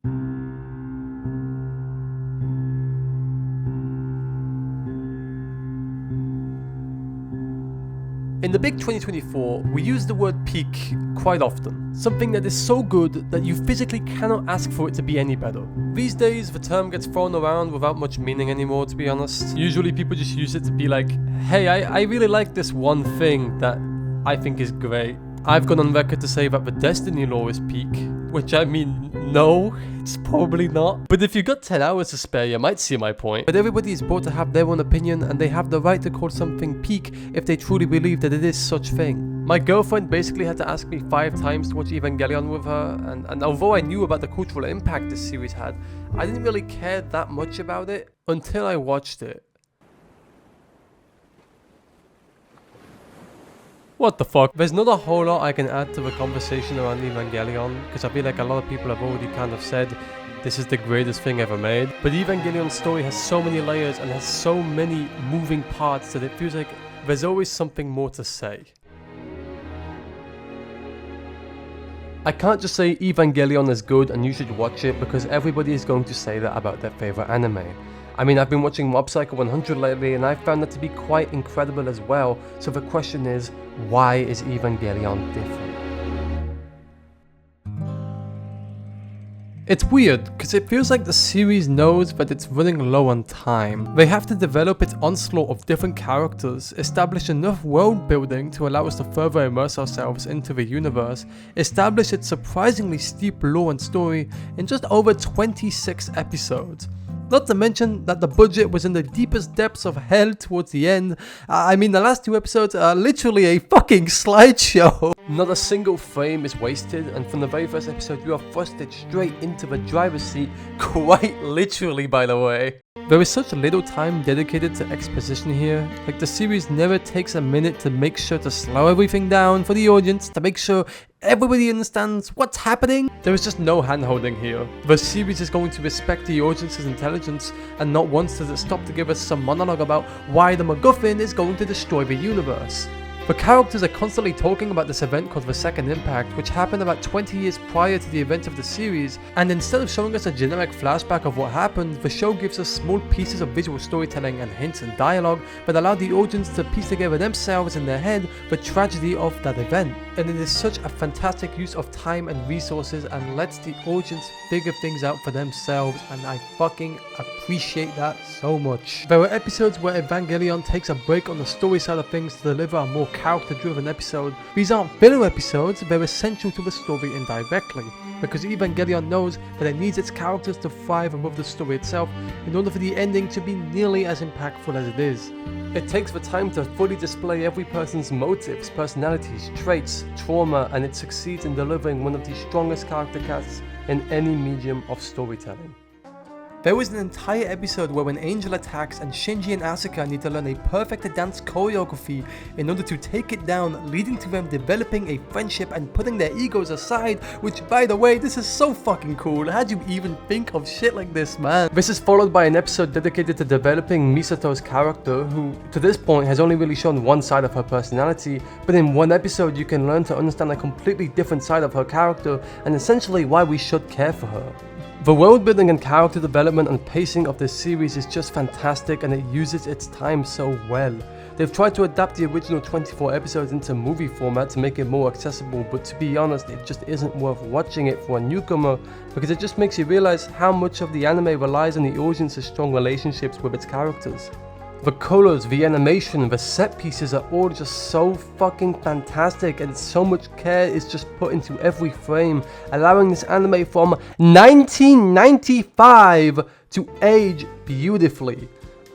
In the big 2024, we use the word peak quite often, something that is so good that you physically cannot ask for it to be any better. These days, the term gets thrown around without much meaning anymore, to be honest. Usually people just use it to be like, hey, I really like this one thing that I think is great. I've gone on record to say that the Destiny lore is peak, which I mean, no, it's probably not. But if you've got 10 hours to spare, you might see my point. But everybody is brought to have their own opinion, and they have the right to call something peak if they truly believe that it is such thing. My girlfriend basically had to ask me 5 times to watch Evangelion with her, and although I knew about the cultural impact this series had, I didn't really care that much about it until I watched it. What the fuck? There's not a whole lot I can add to the conversation around Evangelion, because I feel like a lot of people have already kind of said this is the greatest thing ever made. But Evangelion's story has so many layers and has so many moving parts that it feels like there's always something more to say. I can't just say Evangelion is good and you should watch it because everybody is going to say that about their favorite anime. I mean, I've been watching Mob Psycho 100 lately and I found that to be quite incredible as well, so the question is, why is Evangelion different? It's weird, because it feels like the series knows that it's running low on time. They have to develop its onslaught of different characters, establish enough world building to allow us to further immerse ourselves into the universe, establish its surprisingly steep lore and story in just over 26 episodes. Not to mention that the budget was in the deepest depths of hell towards the end. I mean, the last 2 episodes are literally a fucking slideshow. Not a single frame is wasted, and from the very first episode you are thrusted straight into the driver's seat, quite literally, by the way. There is such little time dedicated to exposition here, like the series never takes a minute to make sure to slow everything down for the audience, to make sure everybody understands what's happening. There is just no hand-holding here. The series is going to respect the audience's intelligence, and not once does it stop to give us some monologue about why the MacGuffin is going to destroy the universe. The characters are constantly talking about this event called the Second Impact, which happened about 20 years prior to the event of the series, and instead of showing us a generic flashback of what happened, the show gives us small pieces of visual storytelling and hints and dialogue that allow the audience to piece together themselves in their head the tragedy of that event. And it is such a fantastic use of time and resources and lets the audience figure things out for themselves, and I fucking appreciate that so much. There are episodes where Evangelion takes a break on the story side of things to deliver a more character-driven episode. These aren't filler episodes, they're essential to the story indirectly, because Evangelion knows that it needs its characters to thrive above the story itself in order for the ending to be nearly as impactful as it is. It takes the time to fully display every person's motives, personalities, traits, trauma, and it succeeds in delivering one of the strongest character casts in any medium of storytelling. There was an entire episode where when Angel attacks and Shinji and Asuka need to learn a perfect dance choreography in order to take it down, leading to them developing a friendship and putting their egos aside, which, by the way, this is so fucking cool. How'd you even think of shit like this, man? This is followed by an episode dedicated to developing Misato's character, who to this point has only really shown one side of her personality, but in one episode you can learn to understand a completely different side of her character and essentially why we should care for her. The world building and character development and pacing of this series is just fantastic, and it uses its time so well. They've tried to adapt the original 24 episodes into movie format to make it more accessible, but to be honest, it just isn't worth watching it for a newcomer, because it just makes you realize how much of the anime relies on the audience's strong relationships with its characters. The colors, the animation, the set pieces are all just so fucking fantastic, and so much care is just put into every frame, allowing this anime from 1995 to age beautifully.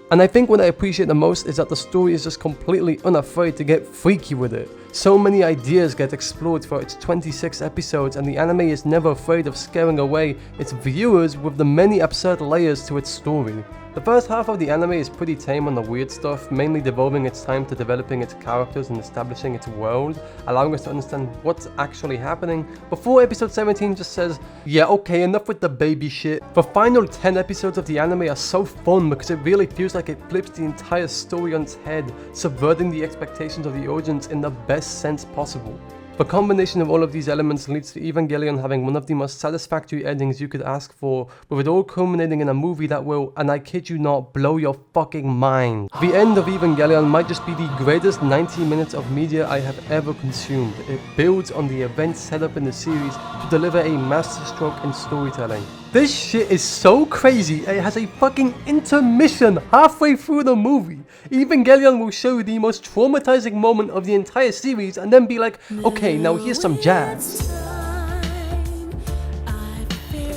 And I think what I appreciate the most is that the story is just completely unafraid to get freaky with it. So many ideas get explored for its 26 episodes, and the anime is never afraid of scaring away its viewers with the many absurd layers to its story. The first half of the anime is pretty tame on the weird stuff, mainly devoting its time to developing its characters and establishing its world, allowing us to understand what's actually happening, before episode 17 just says, yeah, okay, enough with the baby shit. The final 10 episodes of the anime are so fun because it really feels like it flips the entire story on its head, subverting the expectations of the audience in the best sense possible. The combination of all of these elements leads to Evangelion having one of the most satisfactory endings you could ask for, with it all culminating in a movie that will, and I kid you not, blow your fucking mind. The end of Evangelion might just be the greatest 90 minutes of media I have ever consumed. It builds on the events set up in the series to deliver a masterstroke in storytelling. This shit is so crazy, it has a fucking intermission halfway through the movie. Evangelion will show you the most traumatizing moment of the entire series and then be like, okay, now here's some jazz.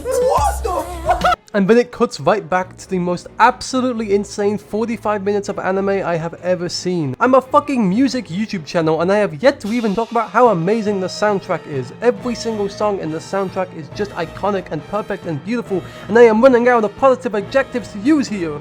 What the fuck? And then it cuts right back to the most absolutely insane 45 minutes of anime I have ever seen. I'm a fucking music YouTube channel and I have yet to even talk about how amazing the soundtrack is. Every single song in the soundtrack is just iconic and perfect and beautiful, and I am running out of positive adjectives to use here.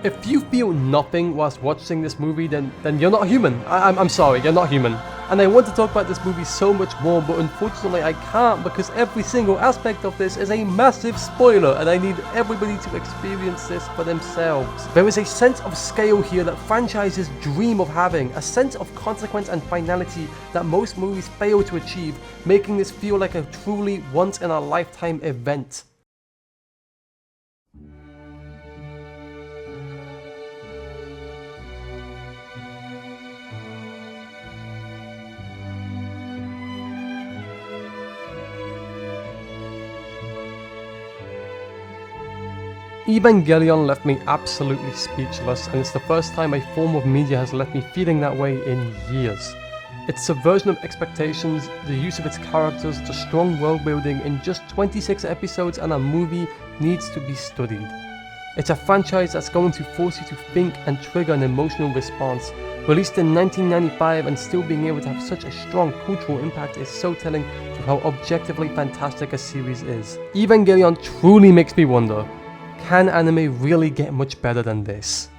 If you feel nothing whilst watching this movie, then you're not human. I'm sorry, you're not human. And I want to talk about this movie so much more, but unfortunately I can't because every single aspect of this is a massive spoiler and I need everybody to experience this for themselves. There is a sense of scale here that franchises dream of having, a sense of consequence and finality that most movies fail to achieve, making this feel like a truly once-in-a-lifetime event. Evangelion left me absolutely speechless, and it's the first time a form of media has left me feeling that way in years. Its subversion of expectations, the use of its characters, the strong world building in just 26 episodes and a movie needs to be studied. It's a franchise that's going to force you to think and trigger an emotional response. Released in 1995 and still being able to have such a strong cultural impact is so telling to how objectively fantastic a series is. Evangelion truly makes me wonder, can anime really get much better than this?